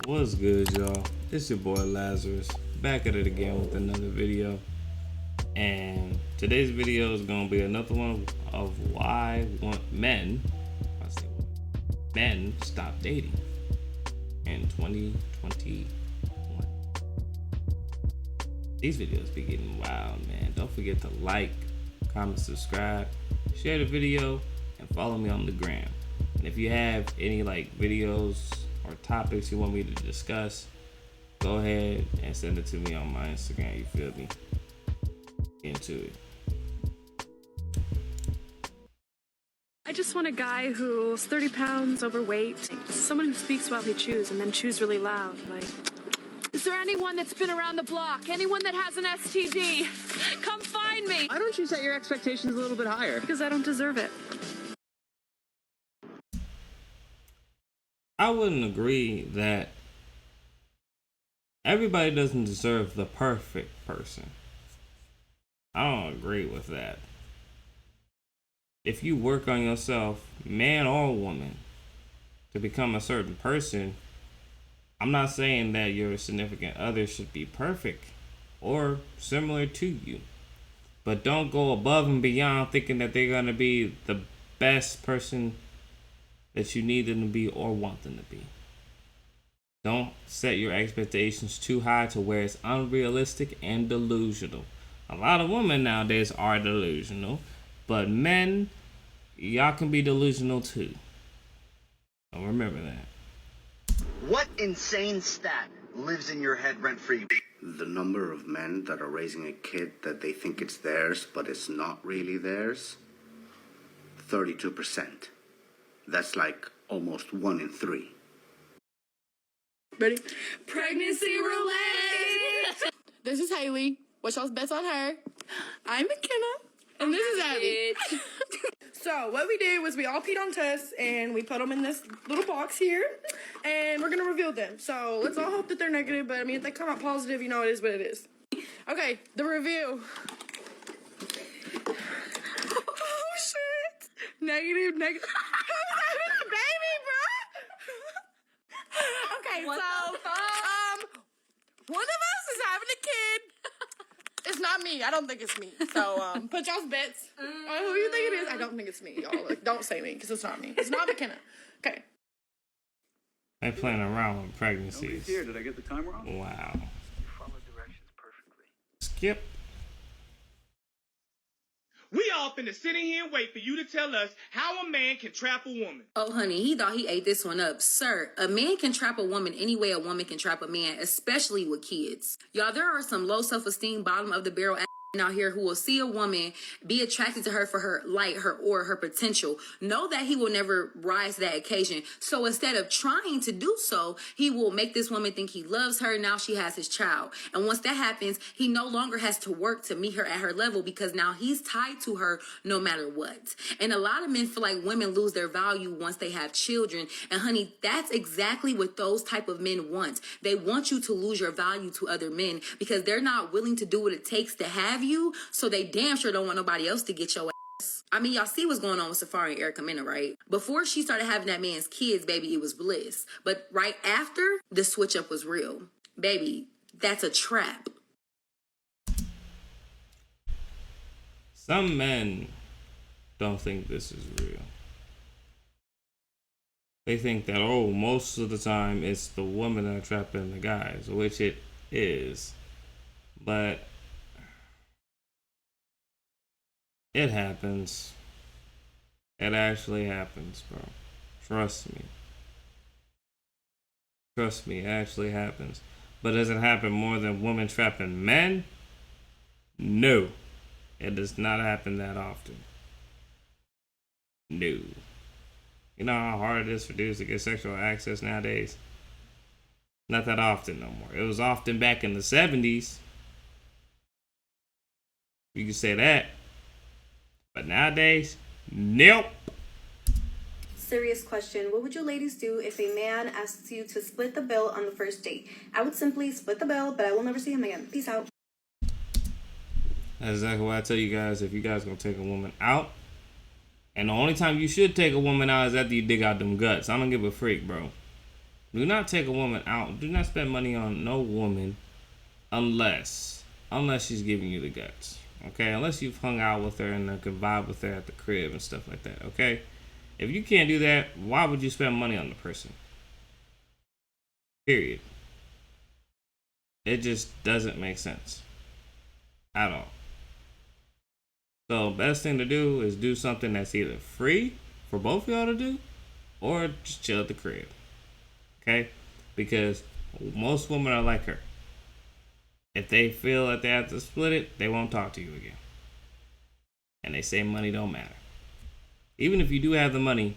What's good, y'all? It's your boy Lazarus, back at it again with another video. And today's video is gonna be another one of why men stop dating in 2021. These videos be getting wild, man. Don't forget to like, comment, subscribe, share the video, and follow me on the gram. And if you have any videos or topics you want me to discuss, go ahead and send it to me on my Instagram. You feel me? Get into it. I just want a guy who's 30 pounds overweight, someone who speaks while they chews and then chews really loud. Is there anyone that's been around the block? Anyone that has an STD? Come find me! Why don't you set your expectations a little bit higher? Because I don't deserve it. I wouldn't agree that everybody doesn't deserve the perfect person. I don't agree with that. If you work on yourself, man or woman, to become a certain person, I'm not saying that your significant other should be perfect or similar to you. But don't go above and beyond thinking that they're going to be the best person that you need them to be or want them to be. Don't set your expectations too high to where it's unrealistic and delusional. A lot of women nowadays are delusional, but men, y'all can be delusional too. So remember that. What insane stat lives in your head rent-free? The number of men that are raising a kid that they think it's theirs, but it's not really theirs, 32%. That's like almost 1 in 3. Ready? Pregnancy roulette! This is Haley. What's y'all's bets on her? I'm McKenna. And this is Abby. So what we did was we all peed on tests and we put them in this little box here. And we're going to reveal them. So let's all hope that they're negative. But I mean, if they come out positive, you know it is what it is. Okay, the review. Oh, shit. Negative. Who's having a baby, bro? Okay, What so, one of us is having a kid. It's not me. I don't think it's me. So, put y'all's bets on who you think it is. I don't think it's me, y'all. Don't say me, because it's not me. It's not McKenna. Okay. They playing around with pregnancies. Here, did I get the time wrong? Wow. You follow directions perfectly. Skip. We all finna sit in here and wait for you to tell us how a man can trap a woman. Oh, honey, he thought he ate this one up. Sir, a man can trap a woman any way a woman can trap a man, especially with kids. Y'all, there are some low self-esteem, bottom of the barrel out here who will see a woman, be attracted to her for her light, her aura, her potential, know that he will never rise to that occasion. So instead of trying to do so, he will make this woman think he loves her. Now she has his child. And once that happens, he no longer has to work to meet her at her level because now he's tied to her no matter what. And a lot of men feel like women lose their value once they have children. And honey, that's exactly what those type of men want. They want you to lose your value to other men because they're not willing to do what it takes to have you, so they damn sure don't want nobody else to get your ass. I mean, y'all see what's going on with Safari and Erica Mena, right? Before she started having that man's kids, baby, it was bliss. But right after, the switch up was real. Baby, that's a trap. Some men don't think this is real. They think that, most of the time it's the woman that are trapping the guys, which it is. But it happens. It actually happens, bro. Trust me. Trust me, it actually happens. But does it happen more than women trapping men? No. It does not happen that often. No. You know how hard it is for dudes to get sexual access nowadays? Not that often no more. It was often back in the 70s. You can say that. But nowadays, nope. Serious question. What would you ladies do if a man asks you to split the bill on the first date? I would simply split the bill, but I will never see him again. Peace out. That's exactly what I tell you guys. If you guys gonna take a woman out, and the only time you should take a woman out is after you dig out them guts. I don't give a freak, bro. Do not take a woman out. Do not spend money on no woman unless she's giving you the guts. Okay? Unless you've hung out with her and can vibe with her at the crib and stuff like that. Okay? If you can't do that, why would you spend money on the person? Period. It just doesn't make sense at all. So best thing to do is do something that's either free for both of y'all to do or just chill at the crib. Okay? Because most women are like her. If they feel that they have to split it, they won't talk to you again. And they say money don't matter. Even if you do have the money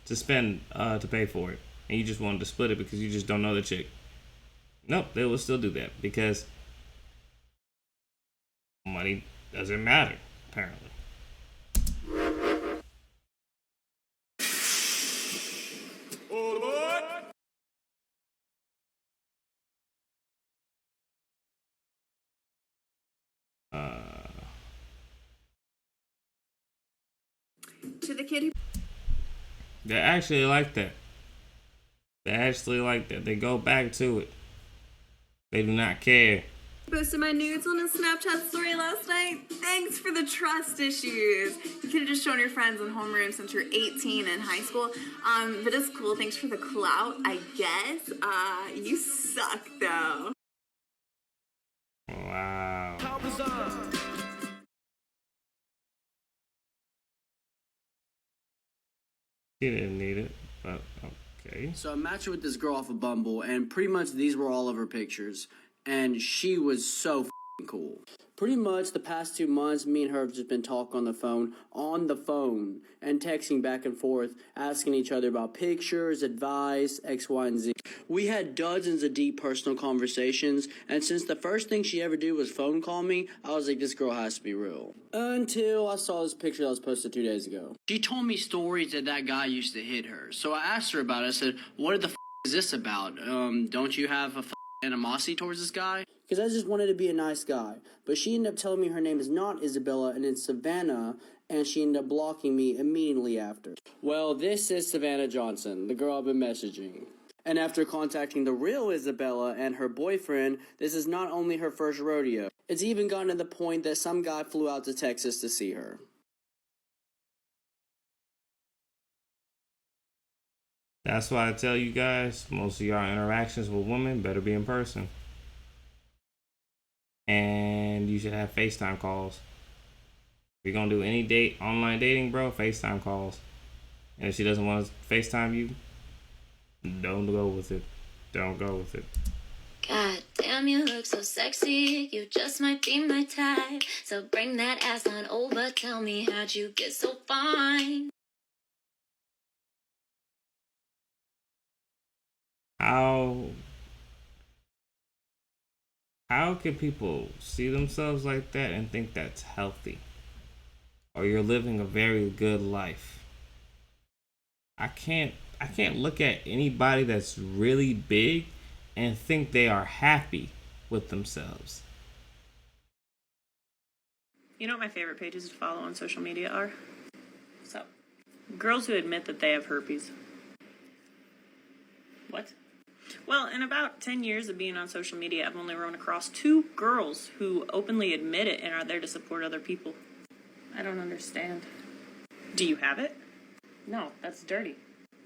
to spend to pay for it, and you just wanted to split it because you just don't know the chick, nope, they will still do that because money doesn't matter, apparently. To the kid who... They actually like that. They go back to it. They do not care. Posted my nudes on a Snapchat story last night. Thanks for the trust issues. You could have just shown your friends in homeroom since you're 18 in high school. But it's cool. Thanks for the clout, I guess. You suck, though. Wow. He didn't need it, but okay. So I matched with this girl off of Bumble, and pretty much these were all of her pictures. And she was so f***ing cool. Pretty much the past 2 months, me and her have just been talking on the phone, and texting back and forth, asking each other about pictures, advice, X, Y, and Z. We had dozens of deep personal conversations, and since the first thing she ever did was phone call me, I was like, this girl has to be real. Until I saw this picture that was posted 2 days ago. She told me stories that guy used to hit her. So I asked her about it. I said, what the f*** is this about? Don't you have a animosity towards this guy? Because I just wanted to be a nice guy. But she ended up telling me her name is not Isabella and it's Savannah, and she ended up blocking me immediately after. Well, this is Savannah Johnson, the girl I've been messaging. And after contacting the real Isabella and her boyfriend, this is not only her first rodeo. It's even gotten to the point that some guy flew out to Texas to see her. That's why I tell you guys, most of y'all interactions with women better be in person. And you should have FaceTime calls. If you're gonna do any online dating, bro, FaceTime calls. And if she doesn't want to FaceTime you, don't go with it. Don't go with it. God damn, you look so sexy. You just might be my type. So bring that ass on over. Tell me, how'd you get so fine? How can people see themselves like that and think that's healthy? Or you're living a very good life? I can't look at anybody that's really big and think they are happy with themselves. You know what my favorite pages to follow on social media are? So, girls who admit that they have herpes. What? Well, in about 10 years of being on social media, I've only run across 2 girls who openly admit it and are there to support other people. I don't understand. Do you have it? No, that's dirty.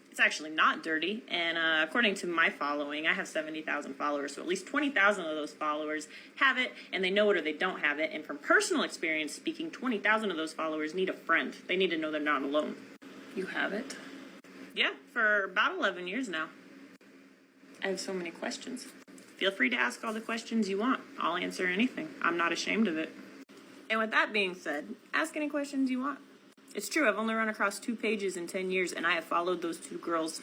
It's actually not dirty, and according to my following, I have 70,000 followers, so at least 20,000 of those followers have it, and they know it or they don't have it, and from personal experience speaking, 20,000 of those followers need a friend. They need to know they're not alone. You have it? Yeah, for about 11 years now. I have so many questions. Feel free to ask all the questions you want. I'll answer anything. I'm not ashamed of it. And with that being said, ask any questions you want. It's true, I've only run across 2 pages in 10 years, and I have followed those 2 girls,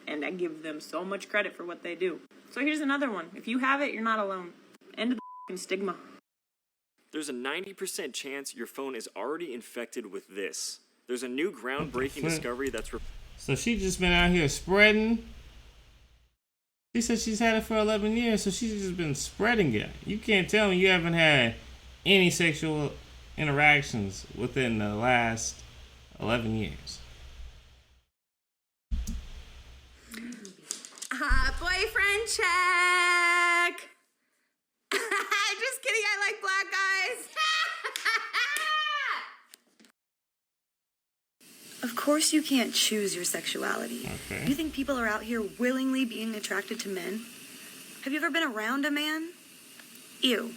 and I give them so much credit for what they do. So here's another one. If you have it, you're not alone. End of the stigma. There's a 90% chance your phone is already infected with this. There's a new groundbreaking discovery that's... So she just been out here spreading... She said she's had it for 11 years, so she's just been spreading it. You can't tell me you haven't had any sexual interactions within the last 11 years. Boy boyfriend check. Just kidding, I like black guys. Of course you can't choose your sexuality. Okay. You think people are out here willingly being attracted to men? Have you ever been around a man? Ew.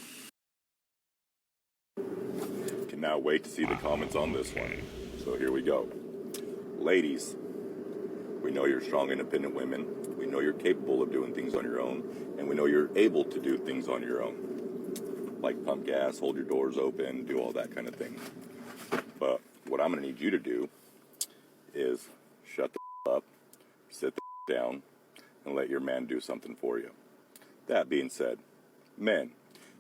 Cannot wait to see the comments on this one. So here we go. Ladies, we know you're strong, independent women. We know you're capable of doing things on your own. And we know you're able to do things on your own. Like pump gas, hold your doors open, do all that kind of thing. But what I'm going to need you to do is shut the up, sit the down, and let your man do something for you. That being said, men,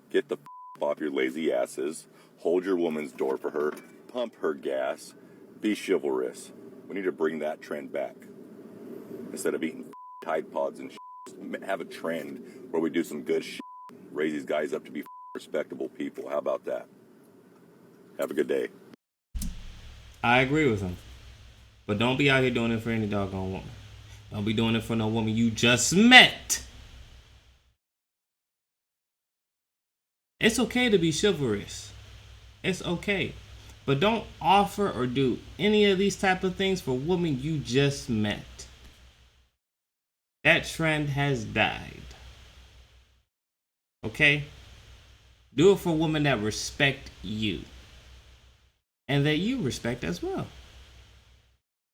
get the off your lazy asses, hold your woman's door for her, pump her gas, be chivalrous. We need to bring that trend back. Instead of eating Tide Pods and have a trend where we do some good shit, raise these guys up to be respectable people. How about that? Have a good day. I agree with him. But don't be out here doing it for any doggone woman. Don't be doing it for no woman you just met. It's okay to be chivalrous. It's okay. But don't offer or do any of these type of things for women you just met. That trend has died. Okay? Do it for women that respect you. And that you respect as well.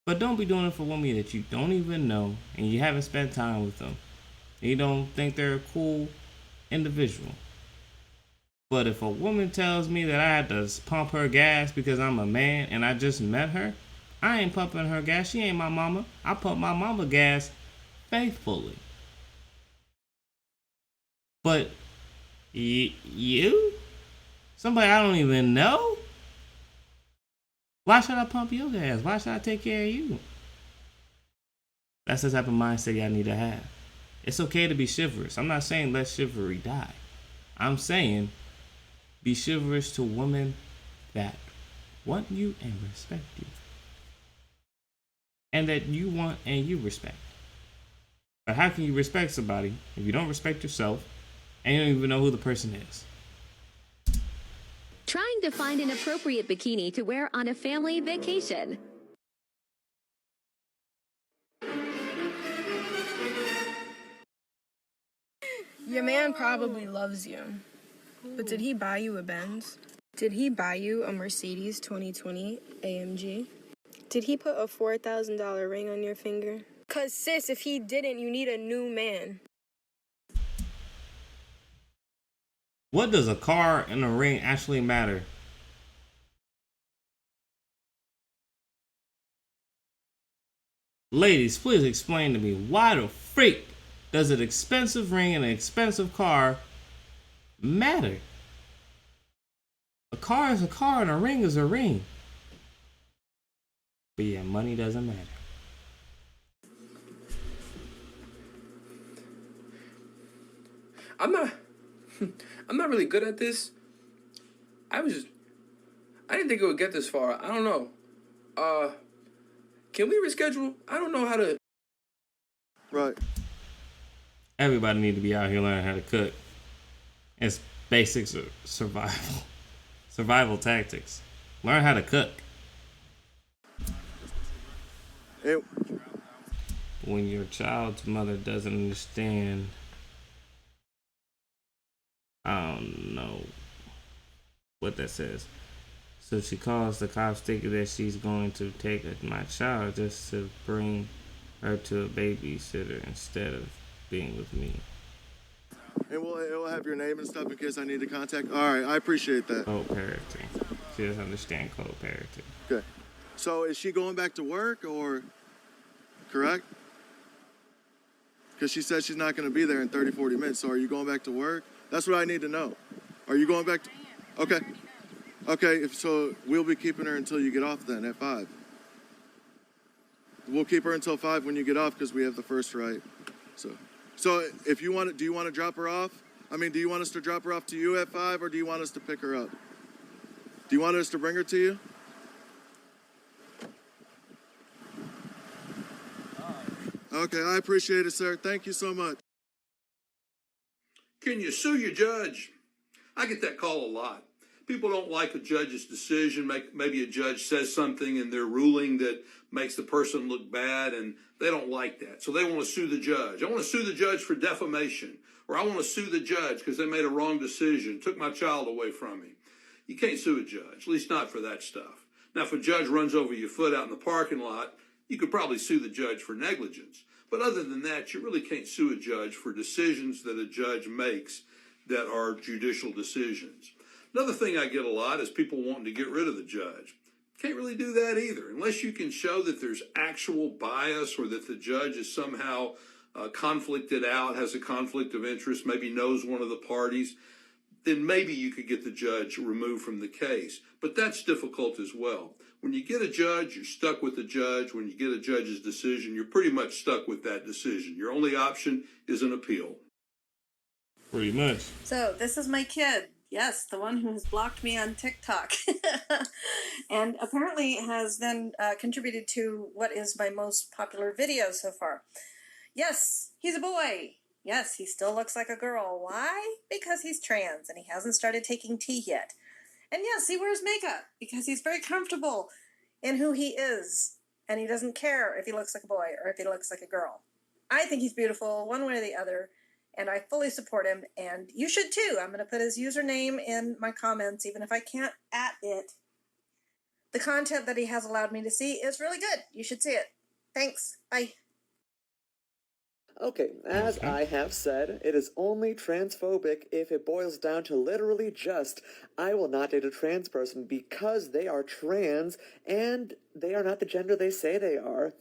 But don't be doing it for women that you don't even know and you haven't spent time with them. And you don't think they're a cool individual. But if a woman tells me that I had to pump her gas because I'm a man and I just met her, I ain't pumping her gas. She ain't my mama. I pump my mama gas faithfully. But you? Somebody I don't even know? Why should I pump your gas? Why should I take care of you? That's the type of mindset y'all need to have. It's okay to be chivalrous. I'm not saying let chivalry die. I'm saying be chivalrous to women that want you and respect you. And that you want and you respect. But how can you respect somebody if you don't respect yourself and you don't even know who the person is? Trying to find an appropriate bikini to wear on a family vacation. Your man probably loves you. But did he buy you a Benz? Did he buy you a Mercedes 2020 AMG? Did he put a $4,000 ring on your finger? 'Cause sis, if he didn't, you need a new man. What does a car and a ring actually matter? Ladies, please explain to me, why the freak does an expensive ring and an expensive car matter? A car is a car and a ring is a ring. But yeah, money doesn't matter. I'm not really good at this. I didn't think it would get this far. I don't know. Can we reschedule? I don't know how to. Right. Everybody need to be out here learning how to cook. It's basics of survival. Survival tactics. Learn how to cook. When your child's mother doesn't understand, I don't know what that says. So she calls the cops thinking that she's going to take my child just to bring her to a babysitter instead of being with me. And it'll have your name and stuff in case I need to contact. All right, I appreciate that. Co-parenting. She doesn't understand co-parenting. Okay. So is she going back to work or correct? Because she said she's not going to be there in 30, 40 minutes. So are you going back to work? That's what I need to know. Are you going back to... Okay. Okay, so we'll be keeping her until you get off then at 5. We'll keep her until 5 when you get off because we have the first right. So if you want to, do you want to drop her off? I mean, do you want us to drop her off to you at 5 or do you want us to pick her up? Do you want us to bring her to you? Okay, I appreciate it, sir. Thank you so much. Can you sue your judge? I get that call a lot. People don't like a judge's decision. Maybe a judge says something in their ruling that makes the person look bad, and they don't like that. So they want to sue the judge. I want to sue the judge for defamation, or I want to sue the judge because they made a wrong decision, took my child away from me. You can't sue a judge, at least not for that stuff. Now, if a judge runs over your foot out in the parking lot, you could probably sue the judge for negligence. But other than that, you really can't sue a judge for decisions that a judge makes that are judicial decisions. Another thing I get a lot is people wanting to get rid of the judge. Can't really do that either. Unless you can show that there's actual bias or that the judge is somehow conflicted out, has a conflict of interest, maybe knows one of the parties, then maybe you could get the judge removed from the case. But that's difficult as well. When you get a judge, you're stuck with the judge. When you get a judge's decision, you're pretty much stuck with that decision. Your only option is an appeal. Pretty much. So this is my kid. Yes, the one who has blocked me on TikTok. And apparently has then contributed to what is my most popular video so far. Yes, he's a boy. Yes, he still looks like a girl. Why? Because he's trans and he hasn't started taking tea yet. And yes, he wears makeup because he's very comfortable in who he is. And he doesn't care if he looks like a boy or if he looks like a girl. I think he's beautiful one way or the other. And I fully support him, and you should too. I'm going to put his username in my comments, even if I can't at it. The content that he has allowed me to see is really good. You should see it. Thanks. Bye. Okay, as I have said, it is only transphobic if it boils down to literally just, I will not date a trans person because they are trans and they are not the gender they say they are.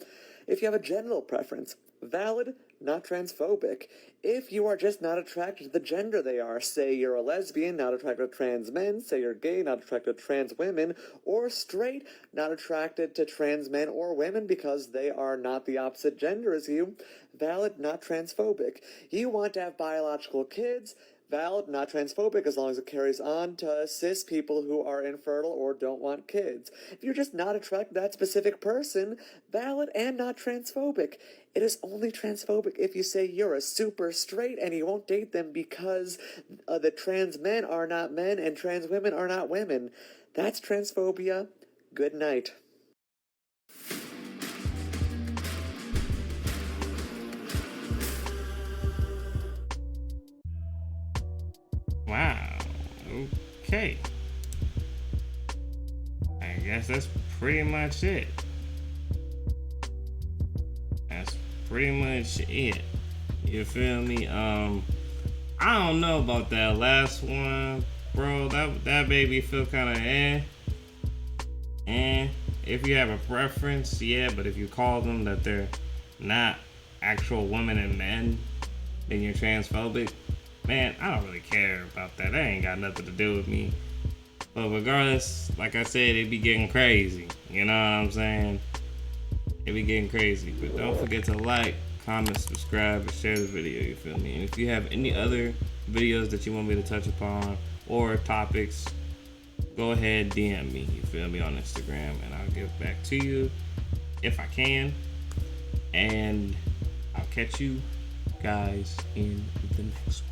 If you have a genital preference, valid, not transphobic. If you are just not attracted to the gender they are, say you're a lesbian, not attracted to trans men, say you're gay, not attracted to trans women, or straight, not attracted to trans men or women because they are not the opposite gender as you, valid, not transphobic. You want to have biological kids, valid, not transphobic as long as it carries on to cis people who are infertile or don't want kids. If you're just not attracted to that specific person, valid and not transphobic. It is only transphobic if you say you're a super straight and you won't date them because the trans men are not men and trans women are not women. That's transphobia. Good night. Wow. Okay. I guess that's pretty much it. That's pretty much it. You feel me? I don't know about that last one, bro. That baby feel kind of if you have a preference, yeah, but if you call them that they're not actual women and men, then you're transphobic. Man, I don't really care about that. That ain't got nothing to do with me. But regardless, like I said, it be getting crazy. You know what I'm saying? It be getting crazy. But don't forget to like, comment, subscribe, and share the video, you feel me? And if you have any other videos that you want me to touch upon or topics, go ahead, DM me, you feel me, on Instagram. And I'll get back to you if I can. And I'll catch you guys in the next one.